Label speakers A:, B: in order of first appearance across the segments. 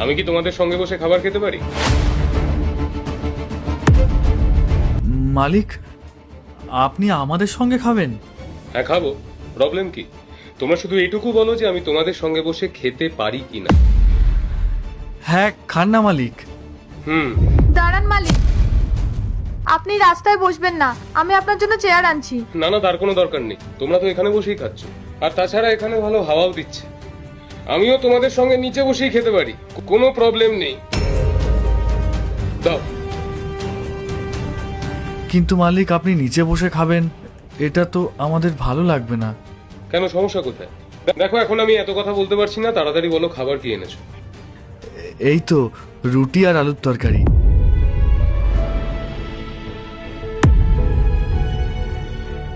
A: আমি কি তোমাদের সঙ্গে বসে খাবার খেতে পারি?
B: মালিক, আপনি আমাদের সঙ্গে খাবেন?
A: হ্যাঁ, খাবো। প্রবলেম কি? তোমরা শুধু এইটুকু বলো যে আমি তোমাদের সঙ্গে বসে খেতে পারি কিনা।
B: হ্যাঁ, খান না মালিক।
C: দাঁড়ান মালিক, আপনি রাস্তায় বসবেন না, আমি আপনার জন্য চেয়ার আনছি।
A: না না, তার কোনো দরকার নেই। তোমরা তো এখানে বসেই খাচ্ছ, আর তাছাড়া এখানে ভালো হাওয়াও দিচ্ছে। আমিও তোমাদের সঙ্গে নিচে বসেই খেতে পারি, কোনো প্রবলেম নেই। দাও।
B: কিন্তু মালিক, আপনি নিচে বসে খাবেন, এটা তো আমাদের ভালো লাগবে না।
A: কেন, সমস্যা কোথায়? দেখো, এখন আমি এত কথা বলতে পারছি না, তাড়াতাড়ি বলো খাবার কি এনেছো।
B: এই তো রুটি আর আলুর তরকারি।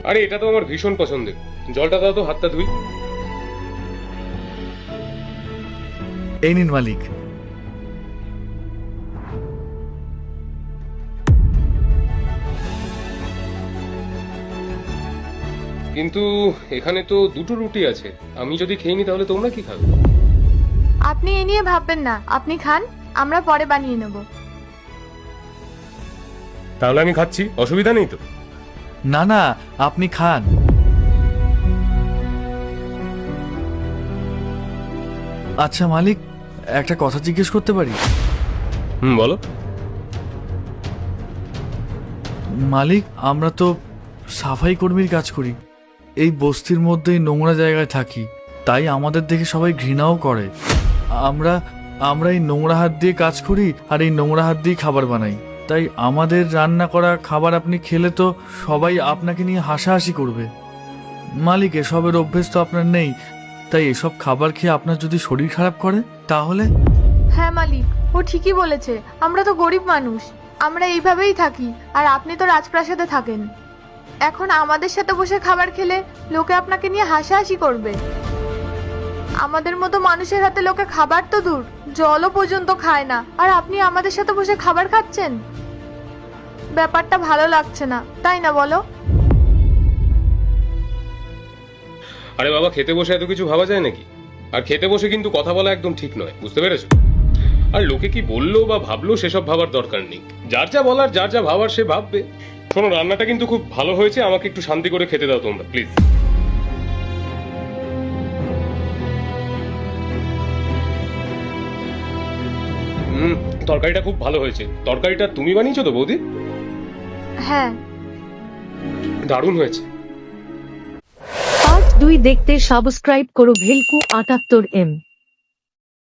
A: আরে এটা তো আমার ভীষণ পছন্দের। জলটা দাও তো, হাতটা ধুই।
B: এই নিন মালিক।
A: কিন্তু এখানে তো দুটো রুটি আছে, আমি যদি খেয়ে নি তাহলে তোমরা কি খাবে?
C: আপনি এ নিয়ে ভাববেন না, আপনি খান, আমরা পরে বানিয়ে নেব।
A: তাহলে আমি খাচ্ছি, অসুবিধা নেই তো?
B: না না, আপনি খান। আচ্ছা মালিক, একটা কথা জিজ্ঞেস করতে পারি?
A: বলো।
B: মালিক, আমরা তো সাফাই কর্মীর কাজ করি, এই বস্তির মধ্যেই নোংরা জায়গায় থাকি, তাই আমাদের দেখে সবাই ঘৃণাও করে। আমরা আমরা এই নোংরা হাত দিয়ে কাজ করি আর এই নোংরা হাত দিয়ে খাবার বানাই, তাই আমাদের রান্না করা খাবার আপনি খেলে তো সবাই আপনাকে নিয়ে হাসাহাসি করবে। মালিক, এসবের অভ্যেস তো আপনার নেই, তাই এসব খাবার খেয়ে আপনার যদি শরীর খারাপ করে তাহলে?
C: হ্যাঁ মালিক, ও ঠিকই বলেছে, আমরা তো গরিব মানুষ, আমরা এইভাবেই থাকি, আর আপনি তো রাজপ্রাসাদে থাকেন। এখন আমাদের সাথে বসে খাবার খেলে লোকে আপনাকে নিয়ে হাসাহাসি করবে। আমাদের মতো মানুষের হাতে লোকে খাবার তো দূর, জলও পর্যন্ত খায় না, আর আপনি আমাদের সাথে বসে খাবার খাচ্ছেন। ব্যাপারটা ভালো লাগছে না, তাই না বলো?
A: আরে বাবা, খেতে বসে এত কিছু ভাবা যায় নাকি? আর খেতে বসে কিন্তু কথা বলা একদম ঠিক নয়, বুঝতে পেরেছো? আর লোকে কি বললো বা ভাবলো সেসব ভাবার দরকার নেই। যার যা বলার, যার যা ভাবার সে ভাববে। শোনো, রান্নাটা কিন্তু খুব ভালো হয়েছে, আমাকে একটু শান্তি করে খেতে দাও তোমরা, প্লিজ। তরকারিটা খুব ভালো হয়েছে। তরকারিটা তুমি বানিয়েছো তো বৌদি?
C: হ্যাঁ।
A: দারুণ হয়েছে।
D: পার্ট 2 দেখতে সাবস্ক্রাইব করো ভেলকু 78M।